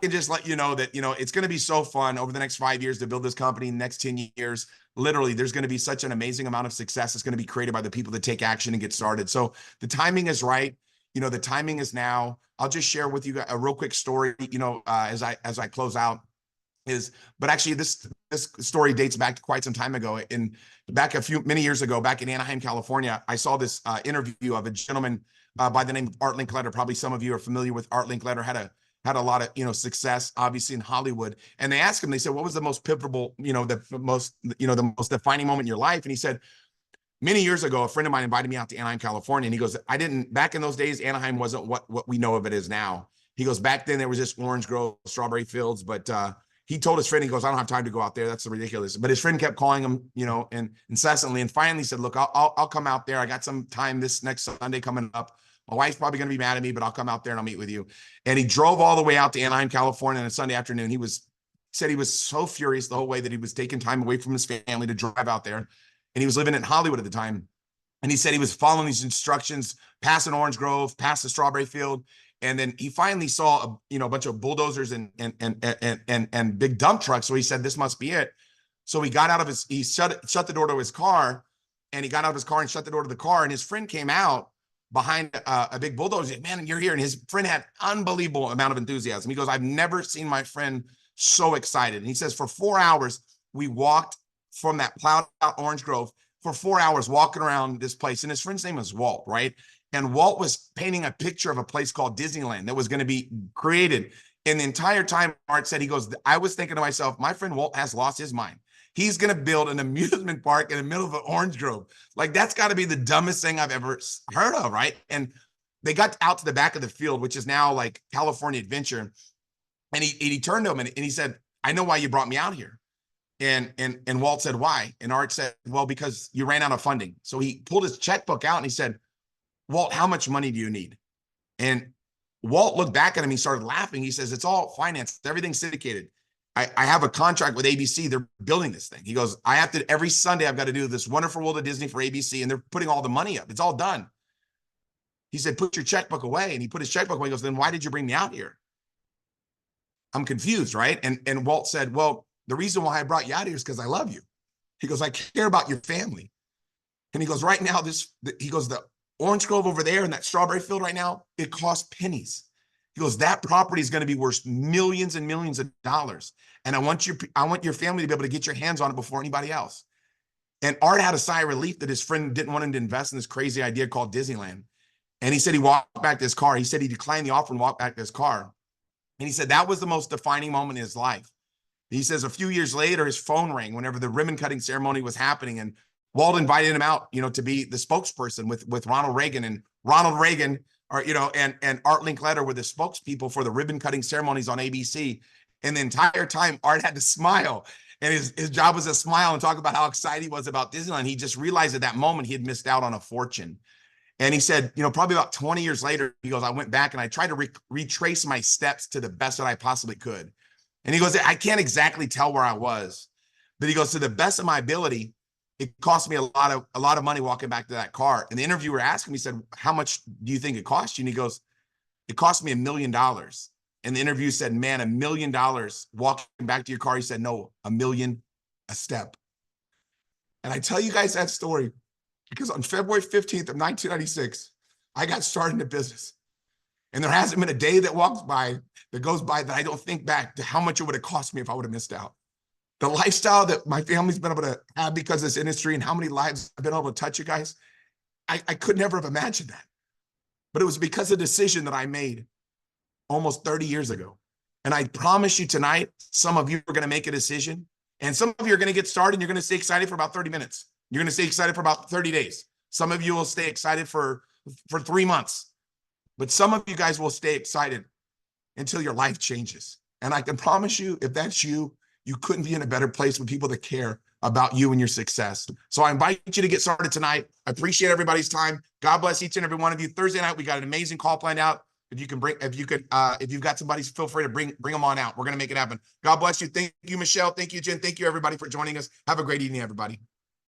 can just let you know that, it's going to be so fun over the next 5 years to build this company. Next 10 years, literally, there's going to be such an amazing amount of success that's going to be created by the people that take action and get started. So the timing is right. The timing is now. I'll just share with you a real quick story, as I close out but actually this story dates back to quite some time ago. Many years ago, back in Anaheim, California, I saw this interview of a gentleman by the name of Art Linkletter. Probably some of you are familiar with Art Linkletter. Had a lot of success, obviously, in Hollywood. And they asked him, they said, what was the most pivotal, the most defining moment in your life? And he said, many years ago, a friend of mine invited me out to Anaheim, California. And he goes, back in those days, Anaheim wasn't what we know of it is now. He goes, back then there was just orange grove, strawberry fields. But he told his friend, he goes, I don't have time to go out there. That's ridiculous. But his friend kept calling him, and incessantly. And finally said, look, I'll come out there. I got some time this next Sunday coming up. My wife's probably going to be mad at me, but I'll come out there and I'll meet with you. And he drove all the way out to Anaheim, California on a Sunday afternoon. Said he was so furious the whole way that he was taking time away from his family to drive out there. And he was living in Hollywood at the time. And he said he was following these instructions, past an orange grove, past the strawberry field. And then he finally saw a bunch of bulldozers and big dump trucks. So he said, this must be it. So he got out of he shut the door to his car, and he got out of his car and shut the door to the car. And his friend came out behind a big bulldozer. He said, man, you're here. And his friend had unbelievable amount of enthusiasm. He goes, I've never seen my friend so excited. And he says, for 4 hours, we walked from that plowed out orange grove for 4 hours, walking around this place. And his friend's name was Walt, right? And Walt was painting a picture of a place called Disneyland that was going to be created. And the entire time, Art said, he goes, I was thinking to myself, my friend Walt has lost his mind. He's going to build an amusement park in the middle of an orange grove. Like, that's got to be the dumbest thing I've ever heard of, right? And they got out to the back of the field, which is now like California Adventure. And he turned to him and he said, I know why you brought me out here. And Walt said, why? And Art said, well, because you ran out of funding. So he pulled his checkbook out and he said, Walt, how much money do you need? And Walt looked back at him. He started laughing. He says, it's all financed. Everything's syndicated. I have a contract with ABC. They're building this thing. He goes, every Sunday, I've got to do this Wonderful World of Disney for ABC, and they're putting all the money up. It's all done. He said, put your checkbook away. And he put his checkbook away. He goes, then why did you bring me out here? I'm confused, right? And Walt said, well, the reason why I brought you out here is because I love you. He goes, I care about your family. And he goes, right now, the orange grove over there in that strawberry field right now, it costs pennies. He goes, that property is going to be worth millions and millions of dollars. And I want your family to be able to get your hands on it before anybody else. And Art had a sigh of relief that his friend didn't want him to invest in this crazy idea called Disneyland. And he said he walked back to his car. He said he declined the offer and walked back to his car. And he said that was the most defining moment in his life. He says a few years later, his phone rang whenever the ribbon cutting ceremony was happening. And Walt invited him out, to be the spokesperson with Ronald Reagan. And Ronald Reagan, and Art Linkletter were the spokespeople for the ribbon cutting ceremonies on ABC. And the entire time, Art had to smile. And his job was to smile and talk about how excited he was about Disneyland. He just realized at that moment he had missed out on a fortune. And he said, probably about 20 years later, he goes, I went back and I tried to retrace my steps to the best that I possibly could. And he goes, I can't exactly tell where I was, but he goes, to the best of my ability, it cost me a lot of money walking back to that car. And the interviewer asked him, he said, how much do you think it cost you? And he goes, it cost me $1 million. And the interview said, man, $1 million walking back to your car. He said, no, $1 million a step. And I tell you guys that story because on February 15th of 1996, I got started in the business. And there hasn't been a day that goes by that I don't think back to how much it would have cost me if I would have missed out. The lifestyle that my family's been able to have because of this industry and how many lives I've been able to touch, you guys, I could never have imagined that. But it was because of the decision that I made almost 30 years ago. And I promise you tonight, some of you are going to make a decision. And some of you are going to get started and you're going to stay excited for about 30 minutes. You're going to stay excited for about 30 days. Some of you will stay excited for 3 months. But some of you guys will stay excited until your life changes. And I can promise you, if that's you, you couldn't be in a better place with people that care about you and your success. So I invite you to get started tonight. I appreciate everybody's time. God bless each and every one of you. Thursday night, we got an amazing call planned out. If you've got somebody, feel free to bring them on out. We're going to make it happen. God bless you. Thank you, Michelle. Thank you, Jen. Thank you, everybody, for joining us. Have a great evening, everybody.